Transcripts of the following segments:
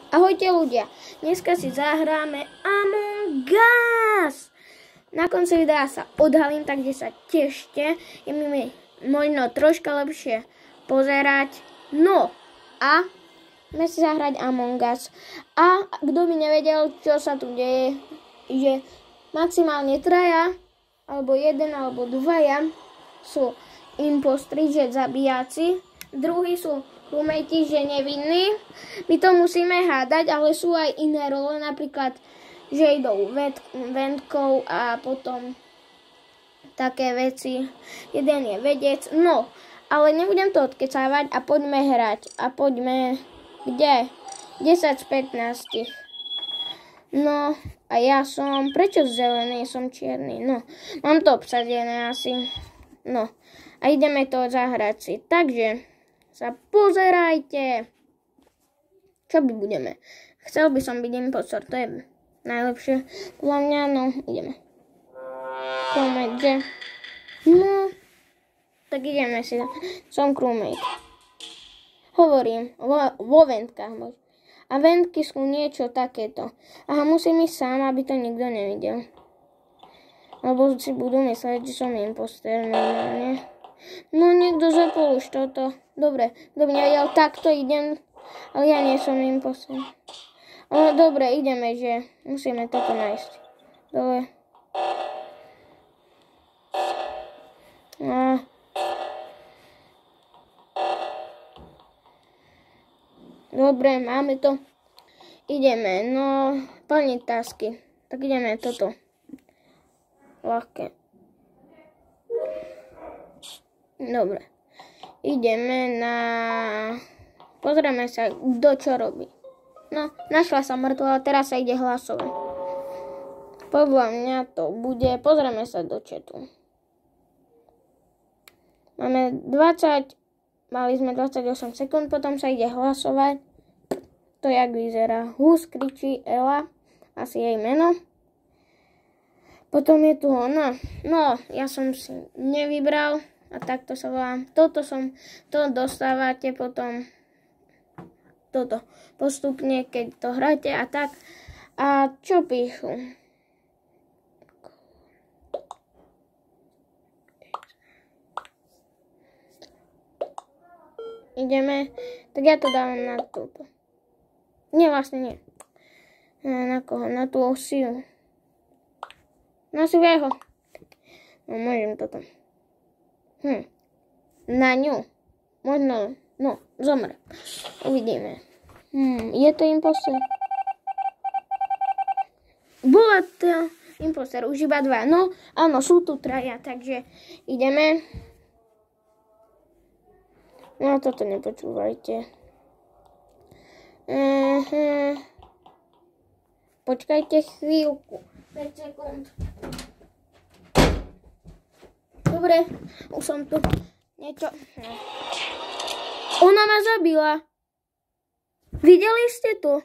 Ahojte ľudia, dneska si zahráme Among Us. Na konci videa sa odhalím, takže sa tešte, je mi možno troška lepšie pozerať. No a ideme si zahrať Among Us. A kto by nevedel, čo sa tu deje, že maximálne traja, alebo jeden, alebo dvaja sú impostri, že zabijáci. Druhí sú crewmate, že nevinní. My to musíme hádať, ale sú aj iné role, napríklad, že idú ventkou a potom také veci. Jeden je vedec. No, ale nebudem to odkecávať a poďme hrať. A poďme, kde? 10 z 15. No, a ja som, prečo zelený, som čierny? No, mám to obsadené asi. No, a ideme to zahrať si. Takže sa pozerajte. Čo by budeme? Chcel by som byť impostor, to je najlepšie. Podľa mňa, no, ideme. Crewmate, no, tak ideme si. Som crewmate. Hovorím, vo ventkách. A ventky sú niečo takéto. Aha, musím ísť sám, aby to nikto nevidel. Lebo si budú mysleť, že som impostor normálne. No niekto zapol už toto. Dobre, kto by nevedel, takto idem. Ale ja nie som impostor. Ale dobre, ideme, že musíme toto nájsť. Dole. A. Dobre, máme to. Ideme, no, plniť tasky. Tak ideme toto. Ľahké. Dobre. Ideme na... Pozrieme sa, kto čo robí. No, našla sa mŕtvola, teraz sa ide hlasovať. Podľa mňa to bude... Pozrieme sa do chatu. Máme 20... Mali sme 28 sekúnd, potom sa ide hlasovať. To jak vyzerá. Hus kričí Ela, asi jej meno. Potom je tu ona. No, ja som si nevybral. A takto sa volám. To dostávate potom. Toto. Postupne, keď to hráte a tak. A čo píšu? Ideme. Tak ja to dávam na túto. Nie, vlastne nie. Na koho? Na tú osiu. Na svého. No, môžem toto. Na ňu. Možno, no, zomre. Uvidíme. Je to impostor? Bola to impostor, už iba 2. No, áno, sú tu traja, takže ideme. No, toto nepočúvajte. Počkajte chvíľku. 5 sekúnd. Dobre, už som tu. Niečo. No. Ona ma zabila. Videli ste to?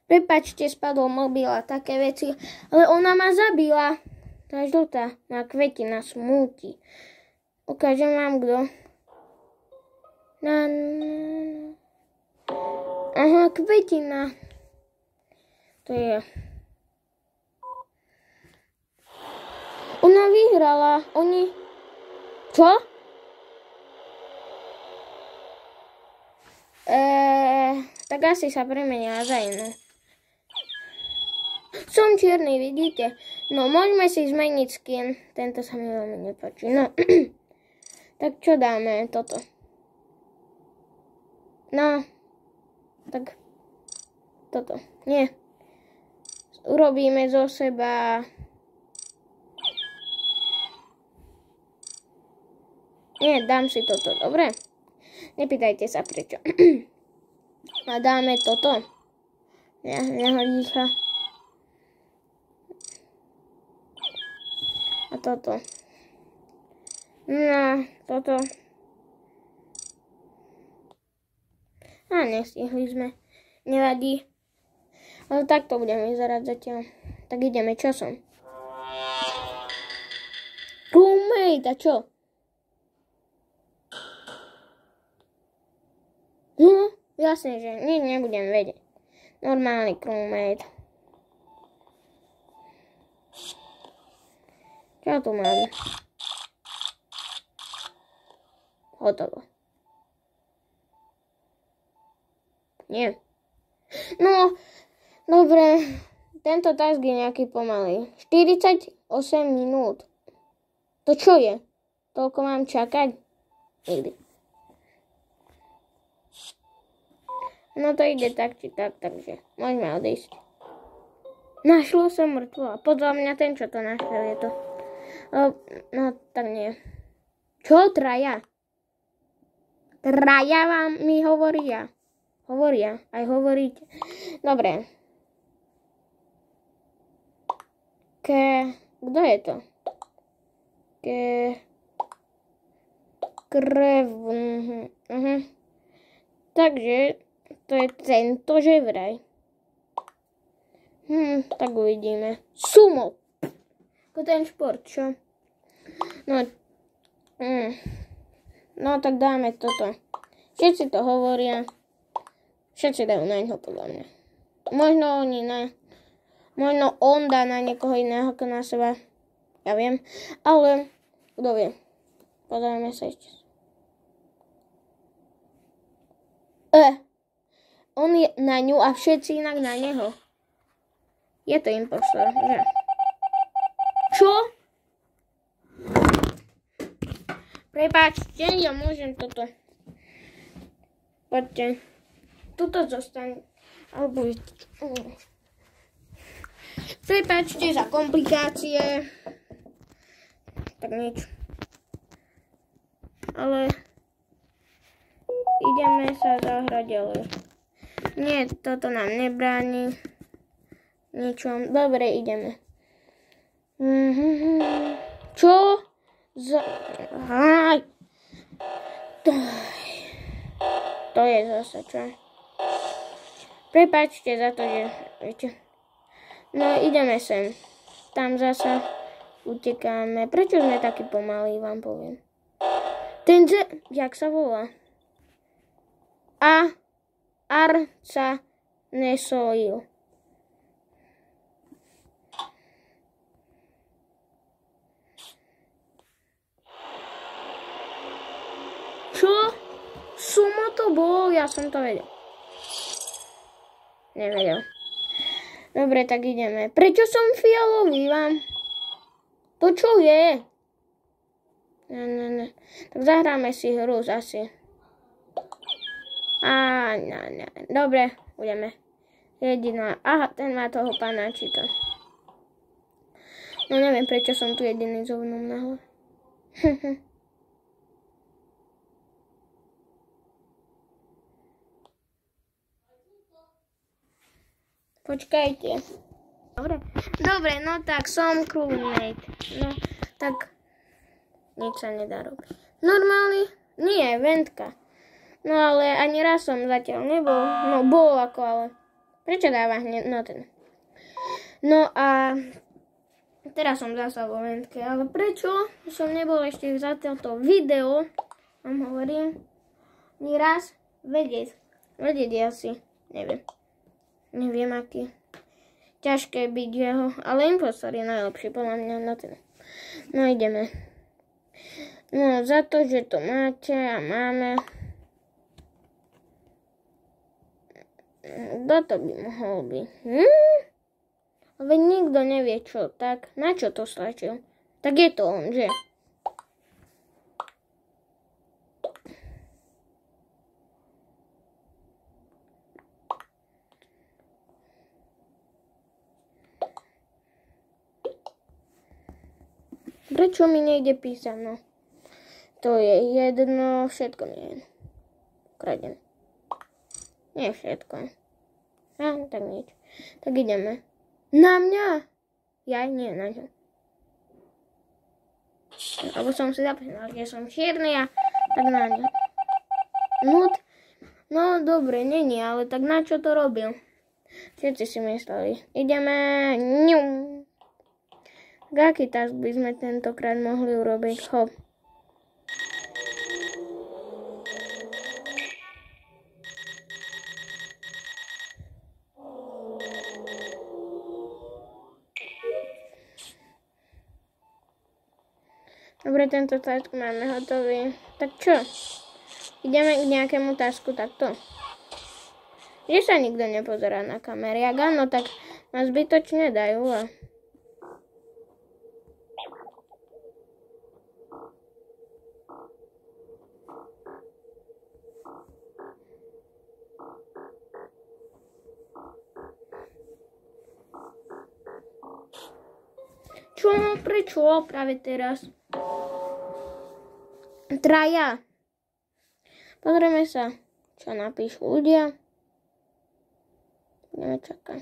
Prepáčte, spadol mobil a také veci. Ale ona ma zabila. Tá žltá má kvetina smúti. Ukážem vám kto. Aha, kvetina. To je... Ona vyhrala. Oni... Čo? Tak asi sa premenila za inú. Som čierny, vidíte? No, môžeme si zmeniť skin. Tento sa mi veľmi nepáči. No, tak čo dáme? Toto. No, tak toto. Nie. Urobíme zo seba... Nie, dám si toto, dobre? Nepýtajte sa prečo. A dáme toto. Nehodí sa. A toto. No, toto. A nestihli sme. Nevadí. Ale takto budeme vyzerať zatiaľ. Tak ideme, čo som? Crewmate, a čo? No, jasne, že nebudem vedieť. Normálny crewmate. Čo tu mám? Hotovo. Nie. No, dobre. Tento task je nejaký pomalý. 48 minút. To čo je? Toľko mám čakať? Nikdy. No to ide tak či tak, takže môžeme odísť. Našlo sa mŕtvola. Podľa mňa ten, čo to našiel, je to. No, tak nie. Čo? Traja? Traja vám mi hovoria. Hovoria. Aj hovoríte. Dobre. Kto je to? Krev. Takže to je tento, že vraj. Tak uvidíme. Sumo. Ako ten šport, čo? No tak dáme toto. Všetci to hovoria. Všetci dajú na ňo, podľa mňa. Možno on dá na niekoho iného ako na seba. Ja viem. Ale, kto vie. Pozrieme sa ešte. On je na ňu a všetci inak na neho. Je to impostor, že? Čo? Prepáčte, ja môžem toto. Poďte. Tuto zostane. Alebo prepáčte za komplikácie. Tak nič. Ale ideme sa zahrať ďalej. Nie, toto nám nebráni ničom. Dobre, ideme. Čo? To je zase čo? Prepáčte za to, že viete. No, ideme sem. Tam zasa utekáme. Prečo sme takí pomalí, vám poviem. Jak sa volá? Arca Nesoil. Čo? Sumo to bol? Ja som to vedel. Nevedel. Dobre, tak ideme. Prečo som fialový vám? To čo je? Ne. Tak zahráme si hru zase. Ne. Dobre, budeme. Jediná. Aha, ten má toho panáčika. No neviem, prečo som tu jediný so mnou na hlave. Počkajte. Dobre, no tak som crewmate. No, tak nič sa nedá robiť. Normálny? Nie, ventka. No ale ani raz som zatiaľ nebol. No bol ako, ale prečo dáva hneď? No ten. No a teraz som zasa vo ventke, ale prečo som nebol ešte za toto video, vám hovorím, ni raz vedieť asi, neviem aký. Ťažké byť jeho, ale impostor je najlepší, podľa mňa na ten. No ideme. No za to, že to máte a máme. Kto to by mohol byť? Ale nikto nevie čo, tak na čo to stlačil? Tak je to on, že? Prečo mi nejde písať, no? To je jedno, všetko mi je jedno. Kradené. Nie všetko. Tak nič. Tak ideme. Na mňa? Ja nie, na ňa. Lebo som si zapínal, že som čierny a tak na ňa. No dobre, není, ale tak na čo to robil? Všetci si mysleli. Ideme. Aký task by sme tentokrát mohli urobiť? Hop. Dobre, tento task máme hotový. Tak čo? Ideme k nejakému tasku takto. Že sa nikto nepozerá na kamery. Ak áno, tak ma zbytočne dajú. Čo? Prečo? Práve teraz. Traja. Pozrieme sa, čo napíšu ľudia. Budeme čakať.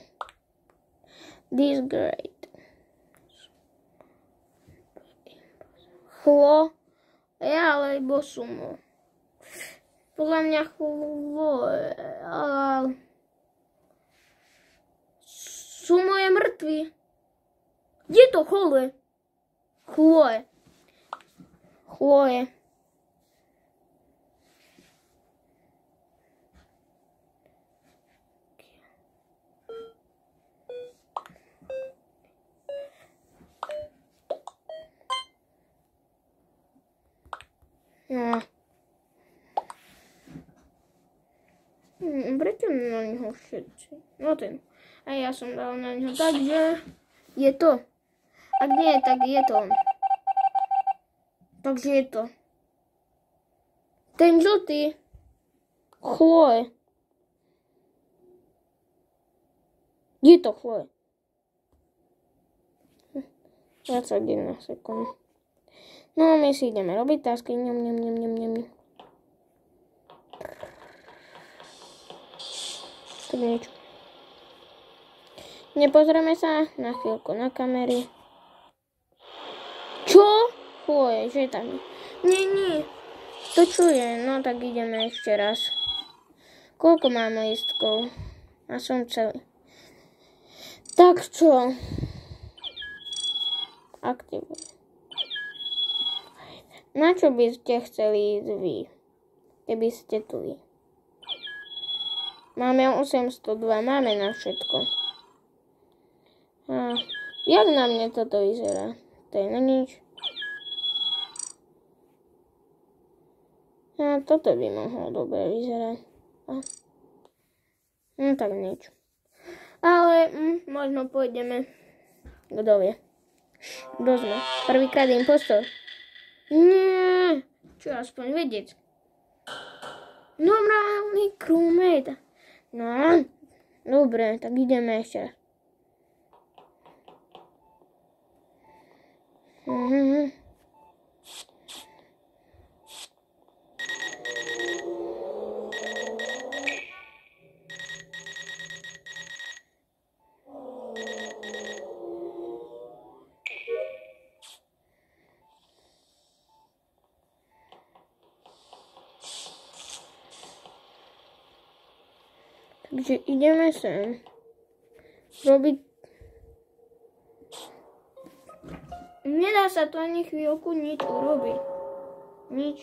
This great. Chlo. Alebo sumo. Podľa mňa chlo. Sumo je mŕtvý. Je to chole? Chloe. Chloe. No. Prečo na neho všetci? No ten. A ja som dal na neho. Takže je to. Ak nie, tak je to on. Takže je to. Ten žltý. Chloe. Je to Chloe. 21 sekúnd. No, my si ideme robiť tasky. Tak niečo. Nepozrieme sa na chvíľku na kamery. Čo? Chloe, že tam? Nie. To čuje. No, tak ideme ešte raz. Koľko mám lístkov? A som celý. Tak čo? Aktivuj. Na čo by ste chceli ísť vy? Keby ste tu vy. Máme 802, máme na všetko. A jak na mne toto vyzerá? To je na nič. A toto by mohlo dobre vyzerať. No tak nič. Ale možno pôjdeme. Kto vie? Kto sme? Prvýkrát impostor. Nie. Čo aspoň vedieť? Normálny crewmate. No. Dobre, tak ideme ešte raz. Takže ideme sem robiť. Nedá sa tu ani chvíľku nič urobiť.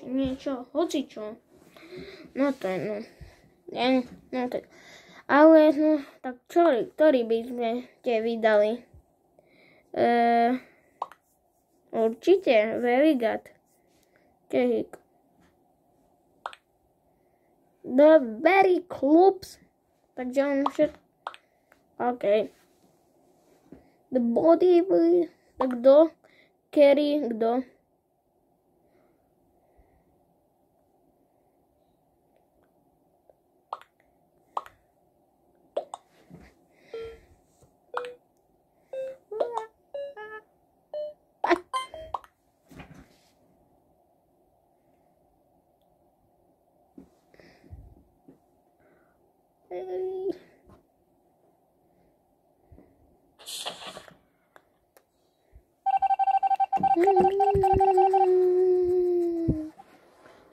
Niečo, hocičo. No to je, no. No tak. Ale, no, tak ktorý by sme te vydali? Určite, very good. Čehik. The very clubs. Takže on všetko. OK. The body, tak kto? Carry, kto?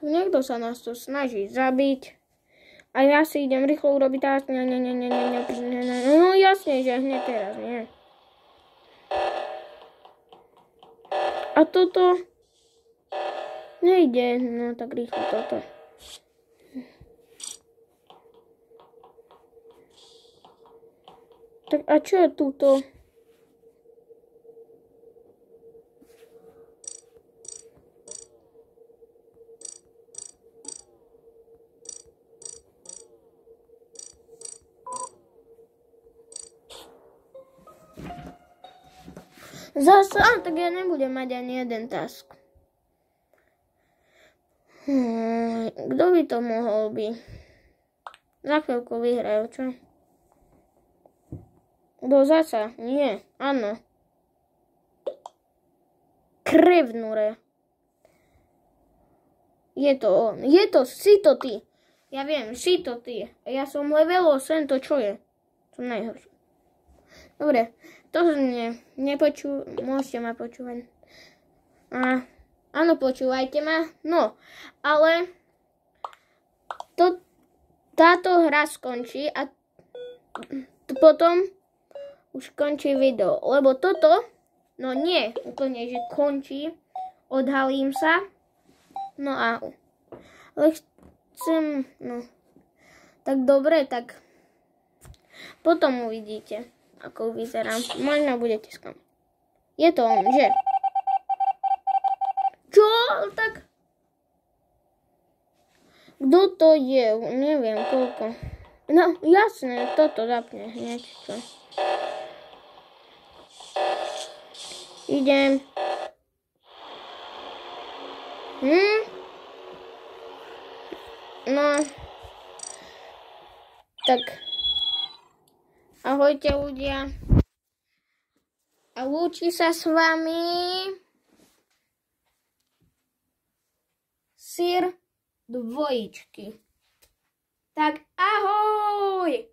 Niekto sa nás tu snaží zabiť. A ja si idem rýchlo urobiť task. No jasne, že hneď teraz, nie. A toto nejde. No tak rýchlo toto. Tak a čo je túto? Zase, tak ja nebudem mať ani jeden task. Kto by to mohol byť? Za chvíľku vyhrajú, čo? Kto zasa? Nie, áno. Krevnure. Je to on. Si to ty. Ja viem, si to ty. Ja som level 8, to čo je? Som najhorší. Dobre, to môžete ma počúvať. Áno, počúvajte ma. No, ale táto hra skončí a potom už končí video. Lebo toto, no nie úplne, že končí. Odhalím sa. No a ale chcem, no. Tak dobre, tak potom uvidíte, ako vyzerám. Možno budete sklamať. Je to on, že? Čo? Tak kto to je? Neviem koľko. No jasné, toto zapne hneď. Čo? Idem. No, tak ahojte ľudia a lúči sa s vami Sir dvojičky. Tak ahoj!